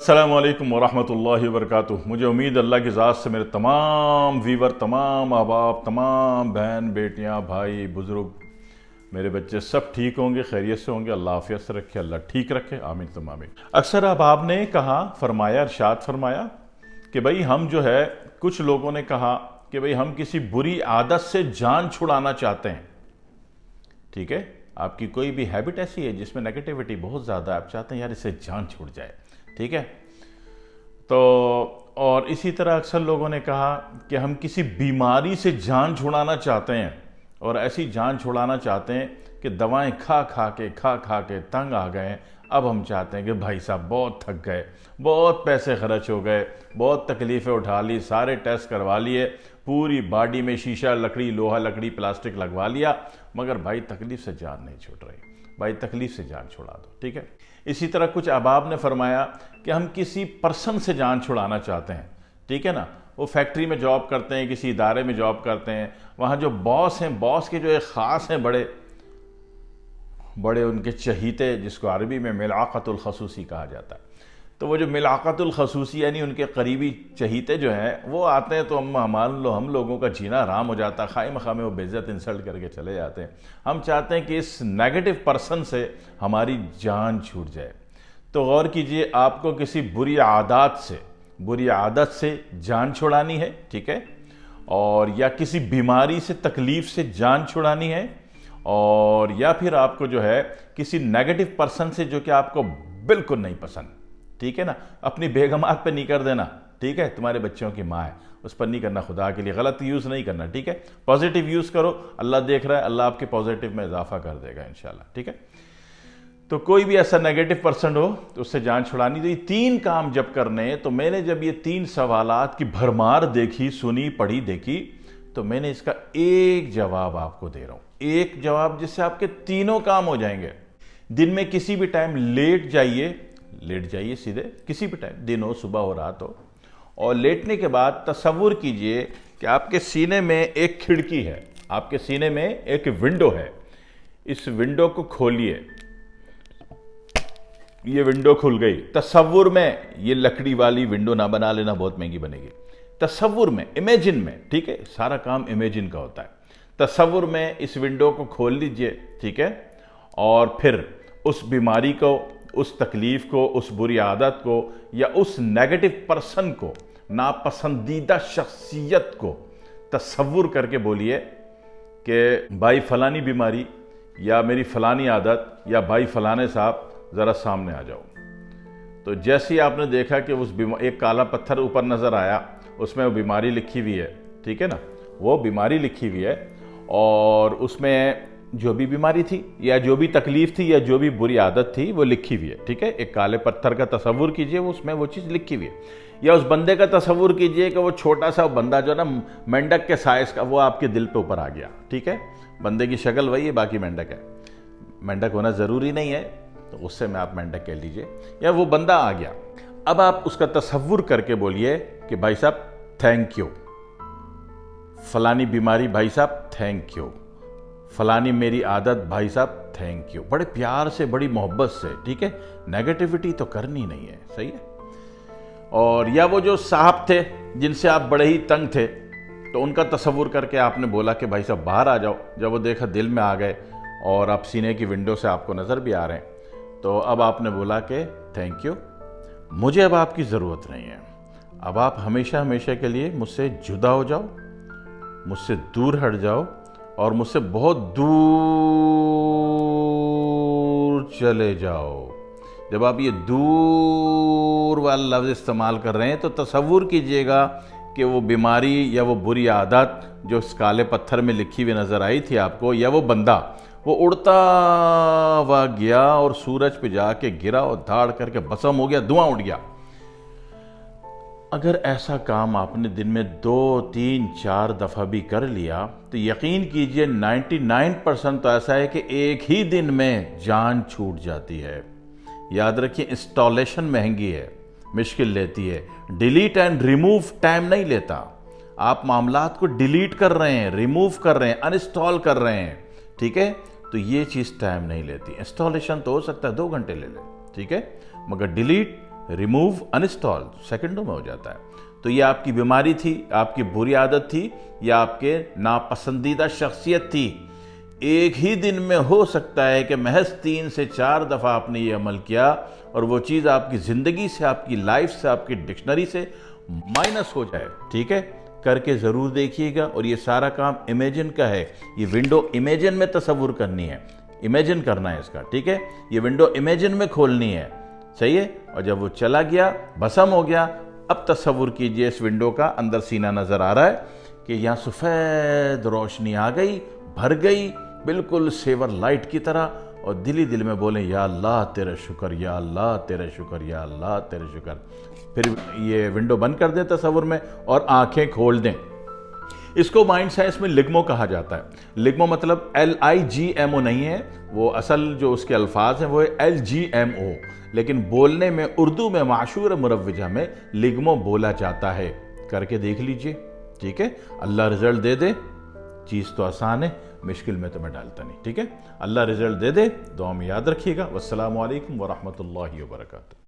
السلام علیکم ورحمۃ اللہ وبرکاتہ۔ مجھے امید اللہ کی ذات سے میرے تمام ویور، تمام احباب، تمام بہن بیٹیاں، بھائی، بزرگ، میرے بچے سب ٹھیک ہوں گے، خیریت سے ہوں گے۔ اللہ عافیت سے رکھے، اللہ ٹھیک رکھے، آمین تم آمین۔ اکثر احباب نے کہا، فرمایا، ارشاد فرمایا کہ بھئی ہم جو ہے، کچھ لوگوں نے کہا کہ بھئی ہم کسی بری عادت سے جان چھڑانا چاہتے ہیں۔ ٹھیک ہے، آپ کی کوئی بھی ہیبٹ ایسی ہے جس میں نیگیٹیوٹی بہت زیادہ ہے، آپ چاہتے ہیں یار اس سے جان چھوڑ جائے، ٹھیک ہے۔ تو اور اسی طرح اکثر لوگوں نے کہا کہ ہم کسی بیماری سے جان چھڑانا چاہتے ہیں، اور ایسی جان چھڑانا چاہتے ہیں کہ دوائیں کھا کھا کے تنگ آ گئے ہیں۔ اب ہم چاہتے ہیں کہ بھائی صاحب بہت تھک گئے، بہت پیسے خرچ ہو گئے، بہت تکلیفیں اٹھا لی، سارے ٹیسٹ کروا لیے، پوری باڈی میں شیشہ لکڑی، لوہا لکڑی، پلاسٹک لگوا لیا، مگر بھائی تکلیف سے جان نہیں چھوٹ رہی۔ بھائی تکلیف سے جان چھڑا دو، ٹھیک ہے۔ اسی طرح کچھ احباب نے فرمایا کہ ہم کسی پرسن سے جان چھڑانا چاہتے ہیں، ٹھیک ہے نا۔ وہ فیکٹری میں جاب کرتے ہیں، کسی ادارے میں جاب کرتے ہیں، وہاں جو باس ہیں، باس کے جو ایک خاص ہیں بڑے ان کے چہیتے، جس کو عربی میں ملعقۃ الخصوصی کہا جاتا ہے۔ تو وہ جو ملعقۃ الخصوصی یعنی ان کے قریبی چہیتے جو ہیں، وہ آتے ہیں تو ہم لوگوں کا جینا حرام ہو جاتا ہے، خواہ مخواہ میں وہ بے عزت انسلٹ کر کے چلے جاتے ہیں۔ ہم چاہتے ہیں کہ اس نیگیٹو پرسن سے ہماری جان چھوٹ جائے۔ تو غور کیجئے، آپ کو کسی بری عادت سے جان چھڑانی ہے، ٹھیک ہے، اور یا کسی بیماری سے، تکلیف سے جان چھڑانی ہے، اور یا پھر آپ کو جو ہے کسی نیگیٹو پرسن سے جو کہ آپ کو بالکل نہیں پسند، ٹھیک ہے نا۔ اپنی بیگمات پہ نہیں کر دینا، ٹھیک ہے، تمہارے بچوں کی ماں ہے، اس پر نہیں کرنا، خدا کے لیے غلط یوز نہیں کرنا، ٹھیک ہے۔ پازیٹیو یوز کرو، اللہ دیکھ رہا ہے، اللہ آپ کے پازیٹیو میں اضافہ کر دے گا انشاءاللہ، ٹھیک ہے۔ تو کوئی بھی ایسا نیگیٹو پرسن ہو تو اس سے جان چھڑانی۔ تو یہ تین کام جب کرنے، تو میں نے جب یہ تین سوالات کی بھرمار دیکھی، سنی، پڑھی، دیکھی، تو میں نے اس کا ایک جواب آپ کو دے رہا ہوں، ایک جواب جس سے آپ کے تینوں کام ہو جائیں گے۔ دن میں کسی بھی ٹائم لیٹ جائیے سیدھے، کسی بھی ٹائم، دن ہو، صبح ہو، رات ہو، اور لیٹنے کے بعد تصور کیجئے کہ آپ کے سینے میں ایک کھڑکی ہے، آپ کے سینے میں ایک ونڈو ہے۔ اس ونڈو کو کھولیے، یہ ونڈو کھل گئی۔ تصور میں، یہ لکڑی والی ونڈو نہ بنا لینا، بہت مہنگی بنے گی۔ تصور میں، امیجن میں، ٹھیک ہے، سارا کام امیجن کا ہوتا ہے۔ تصور میں اس ونڈو کو کھول لیجئے، ٹھیک ہے، اور پھر اس بیماری کو، اس تکلیف کو، اس بری عادت کو، یا اس نیگیٹو پرسن کو، ناپسندیدہ شخصیت کو تصور کر کے بولیے کہ بھائی فلانی بیماری، یا میری فلانی عادت، یا بھائی فلانے صاحب ذرا سامنے آ جاؤ۔ تو جیسے ہی آپ نے دیکھا کہ ایک کالا پتھر اوپر نظر آیا، اس میں وہ بیماری لکھی ہوئی ہے، ٹھیک ہے نا، وہ بیماری لکھی ہوئی ہے، اور اس میں جو بھی بیماری تھی، یا جو بھی تکلیف تھی، یا جو بھی بری عادت تھی، وہ لکھی ہوئی ہے، ٹھیک ہے۔ ایک کالے پتھر کا تصور کیجئے، اس میں وہ چیز لکھی ہوئی ہے۔ یا اس بندے کا تصور کیجئے کہ وہ چھوٹا سا بندہ جو نا مینڈک کے سائز کا، وہ آپ کے دل پہ اوپر آ گیا، ٹھیک ہے۔ بندے کی شکل وہی ہے، باقی مینڈک ہے۔ مینڈک ہونا ضروری نہیں ہے، تو غصے میں آپ مینڈک کہہ لیجئے، یا وہ بندہ آ گیا۔ اب آپ اس کا تصور کر کے بولیے کہ بھائی صاحب تھینک یو، فلانی بیماری بھائی صاحب تھینک یو، فلانی میری عادت بھائی صاحب تھینک یو، بڑے پیار سے، بڑی محبت سے، ٹھیک ہے۔ نیگیٹیوٹی تو کرنی نہیں ہے، صحیح ہے۔ اور یا وہ جو صاحب تھے جن سے آپ بڑے ہی تنگ تھے، تو ان کا تصور کر کے آپ نے بولا کہ بھائی صاحب باہر آ جاؤ۔ جب وہ دیکھا دل میں آ گئے، اور آپ سینے کی ونڈو سے آپ کو نظر بھی آ رہے ہیں، تو اب آپ نے بولا کہ تھینک یو، مجھے اب آپ کی ضرورت نہیں ہے، اب آپ ہمیشہ کے لیے مجھ سے جدا ہو جاؤ، مجھ سے دور ہٹ جاؤ، اور مجھ سے بہت دور چلے جاؤ۔ جب آپ یہ دور والا لفظ استعمال کر رہے ہیں، تو تصور کیجئے گا کہ وہ بیماری یا وہ بری عادت جو اس کالے پتھر میں لکھی ہوئی نظر آئی تھی آپ کو، یا وہ بندہ، وہ اڑتا ہوا گیا اور سورج پہ جا کے گرا، اور دھاڑ کر کے بسم ہو گیا، دھواں اٹھ گیا۔ اگر ایسا کام آپ نے دن میں 2، 3، 4 دفعہ بھی کر لیا، تو یقین کیجئے 99% تو ایسا ہے کہ ایک ہی دن میں جان چھوٹ جاتی ہے۔ یاد رکھیں، انسٹالیشن مہنگی ہے، مشکل لیتی ہے، ڈیلیٹ اینڈ ریموو ٹائم نہیں لیتا۔ آپ معاملات کو ڈیلیٹ کر رہے ہیں، ریموو کر رہے ہیں، انسٹال کر رہے ہیں، ٹھیک ہے، تو یہ چیز ٹائم نہیں لیتی۔ انسٹالیشن تو ہو سکتا ہے 2 گھنٹے لے لے، ٹھیک ہے، مگر ڈیلیٹ، ریموو انسٹال سیکنڈوں میں ہو جاتا ہے۔ تو یہ آپ کی بیماری تھی، آپ کی بری عادت تھی، یا آپ کے ناپسندیدہ شخصیت تھی، ایک ہی دن میں ہو سکتا ہے کہ محض 3 سے 4 دفعہ آپ نے یہ عمل کیا اور وہ چیز آپ کی زندگی سے، آپ کی لائف سے، آپ کی ڈکشنری سے مائنس ہو جائے۔ ٹھیک ہے، کر کے ضرور دیکھیے گا۔ اور یہ سارا کام امیجن کا ہے، یہ ونڈو امیجن میں تصور کرنی ہے، امیجن کرنا ہے اس کا۔ ٹھیک ہے، یہ ونڈو امیجن میں کھولنی ہے، صحیح ہے۔ اور جب وہ چلا گیا، بھسم ہو گیا، اب تصور کیجئے اس ونڈو کا اندر سینہ نظر آ رہا ہے کہ یہاں سفید روشنی آ گئی، بھر گئی، بالکل سیور لائٹ کی طرح، اور دل ہی دل میں بولیں یا اللہ تیرا شکر، یا اللہ تیرا شکر، یا اللہ تیرا شکر۔ پھر یہ ونڈو بند کر دیں تصور میں اور آنکھیں کھول دیں۔ اس کو مائنڈ سائنس میں لگمو کہا جاتا ہے۔ لگمو مطلب LIGMO نہیں ہے، وہ اصل جو اس کے الفاظ ہیں وہ LGMO، لیکن بولنے میں اردو میں معشور مروجہ میں لگمو بولا جاتا ہے۔ کر کے دیکھ لیجئے، ٹھیک ہے۔ اللہ رزلٹ دے دے، چیز تو آسان ہے، مشکل میں تو میں ڈالتا نہیں، ٹھیک ہے۔ اللہ رزلٹ دے دے، دعا میں یاد رکھیے گا۔ والسلام علیکم ورحمۃ اللہ وبرکاتہ۔